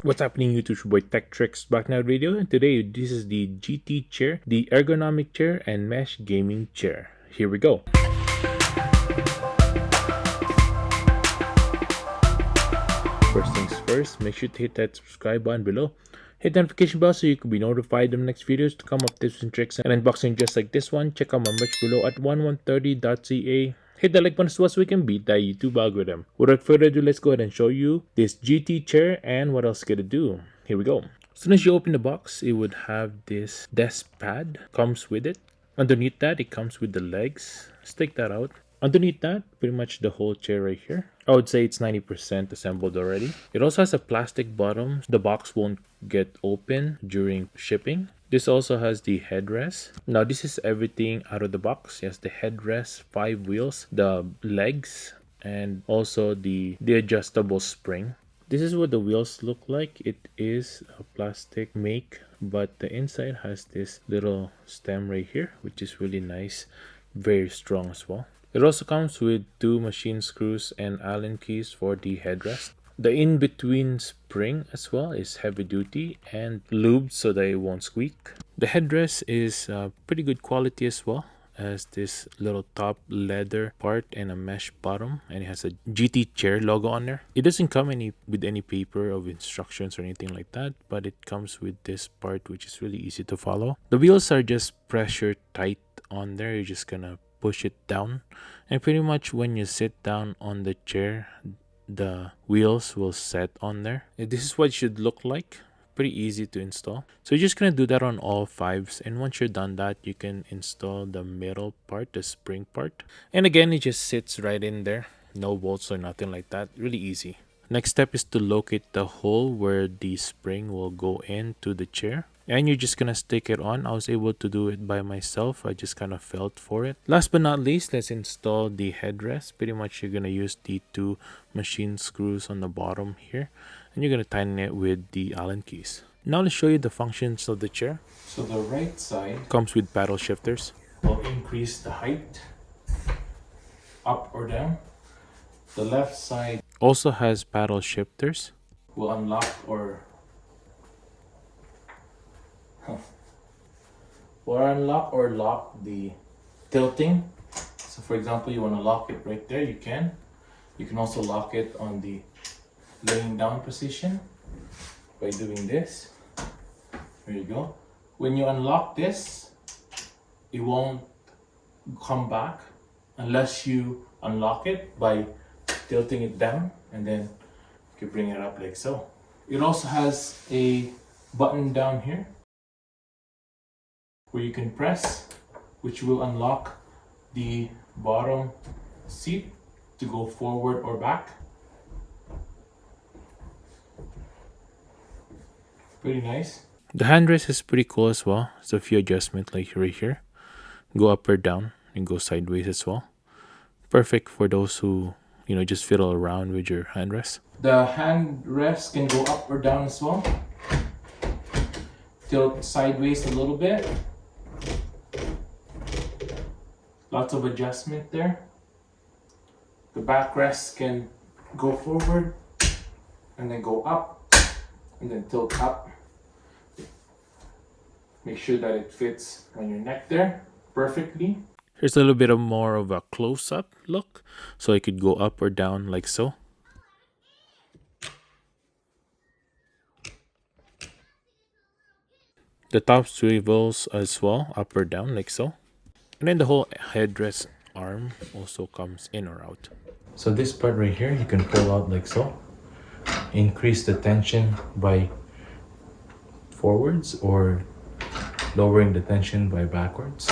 What's happening YouTube? It's your boy Tech TRX back now video, and today this is the GT chair, the ergonomic chair and mesh gaming chair. Here we go. First things first, make sure to hit that subscribe button below. Hit the notification bell so you can be notified of the next videos to come up tips and tricks and unboxing just like this one. Check out my merch below at 1130.ca. Hit the like button as well so we can beat that YouTube algorithm. Without further ado, let's go ahead and show you this GT chair and what else gonna do. Here we go. As soon as you open the box, it would have this desk pad comes with it. Underneath that, it comes with the legs. Let's take that out. Underneath that, pretty much the whole chair right here. I would say it's 90% assembled already. It also has a plastic bottom. The box won't get open during shipping. This also has the headrest. Now this is everything out of the box. Yes, the headrest, 5 wheels, the legs, and also the adjustable spring. This is what the wheels look like. It is a plastic make, but the inside has this little stem right here, which is really nice, very strong as well. It also comes with 2 machine screws and Allen keys for the headrest. The in-between spring as well is heavy duty and lubed so that it won't squeak. The headrest is pretty good quality as well, as this little top leather part and a mesh bottom, and it has a GT chair logo on there. It doesn't come with any paper of instructions or anything like that, but it comes with this part which is really easy to follow. The wheels are just pressure tight on there. You're just gonna push it down, and pretty much when you sit down on the chair, the wheels will set on there. This is what it should look like. Pretty easy to install. So you're just gonna do that on all 5s, and once you're done that, you can install the middle part, the spring part, and again it just sits right in there. No bolts or nothing like that. Really easy. Next step is to locate the hole where the spring will go into the chair, and you're just gonna stick it on. I was able to do it by myself. I just kind of felt for it. Last but not least, let's install the headrest. Pretty much you're gonna use the 2 machine screws on the bottom here, and you're gonna tighten it with the Allen keys. Now let's show you the functions of the chair. So the right side comes with paddle shifters. Will increase the height up or down. The left side also has paddle shifters. Will unlock or lock the tilting. So for example, you want to lock it right there, you can. You can also lock it on the laying down position by doing this. There you go. When you unlock this, it won't come back unless you unlock it by tilting it down, and then you can bring it up like so. It also has a button down here where you can press, which will unlock the bottom seat to go forward or back. Pretty nice. The handrest is pretty cool as well. There's a few adjustments like right here. Go up or down and go sideways as well. Perfect for those who just fiddle around with your handrest. The handrest can go up or down as well. Tilt sideways a little bit. Lots of adjustment there. The backrest can go forward and then go up and then tilt up. Make sure that it fits on your neck there perfectly. Here's a little bit more of a close-up look, so it could go up or down like so. The top swivels as well, up or down like so. And then the whole headrest arm also comes in or out. So this part right here, you can pull out like so. Increase the tension by forwards or lowering the tension by backwards.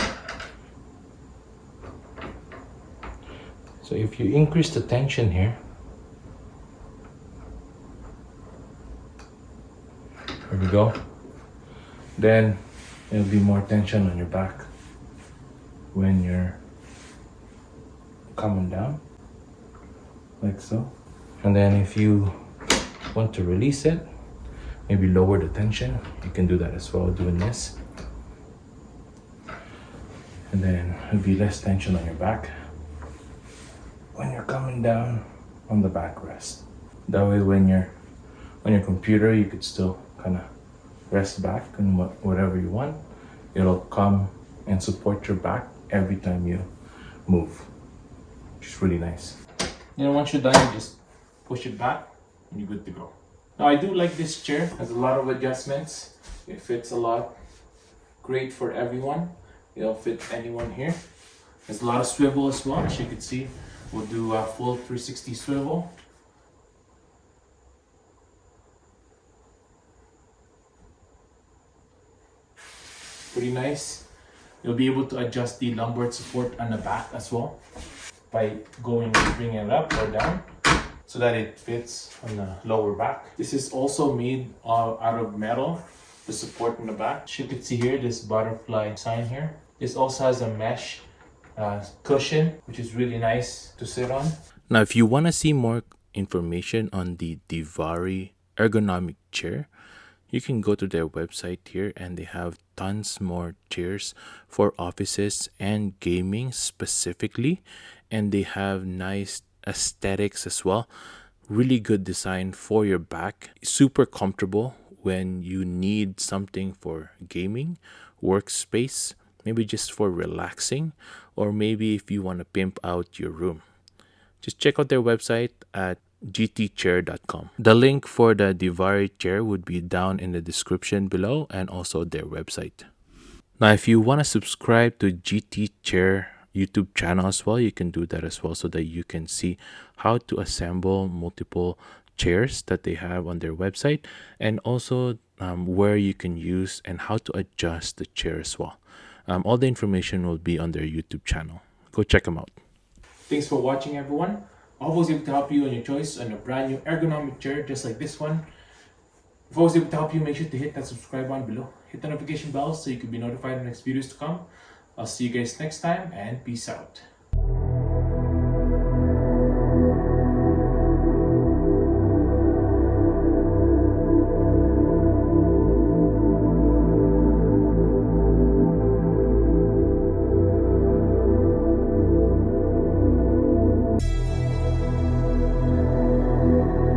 So if you increase the tension here, there we go, then there'll be more tension on your back when you're coming down, like so. And then if you want to release it, maybe lower the tension, you can do that as well doing this. And then there'll be less tension on your back when you're coming down on the backrest. That way when you're on your computer, you could still kind of rest back and whatever you want. It'll come and support your back every time you move, which is really nice. Once you're done, you just push it back and you're good to go. Now, I do like this chair. It has a lot of adjustments. It fits a lot. Great for everyone. It'll fit anyone here. There's a lot of swivel as well. As you can see, we'll do a full 360 swivel. Pretty nice. You'll be able to adjust the lumbar support on the back as well by bringing it up or down so that it fits on the lower back. This is also made out of metal, the support in the back. As you can see here, this butterfly sign here. This also has a mesh cushion, which is really nice to sit on. Now, if you want to see more information on the Dvary ergonomic chair, you can go to their website here, and they have tons more chairs for offices and gaming specifically, and they have nice aesthetics as well. Really good design for your back, super comfortable when you need something for gaming, workspace, maybe just for relaxing, or maybe if you want to pimp out your room. Just check out their website at GTCHAIR.com. The link for the Dvary chair would be down in the description below, and also their website. Now, if you want to subscribe to GT Chair YouTube channel as well, you can do that as well, so that you can see how to assemble multiple chairs that they have on their website, and also where you can use and how to adjust the chair as well. All the information will be on their YouTube channel. Go check them out. Thanks for watching, everyone. Always able to help you on your choice on a brand new ergonomic chair just like this one. If I was able to help you, make sure to hit that subscribe button below. Hit the notification bell so you can be notified of the next videos to come. I'll see you guys next time, and peace out.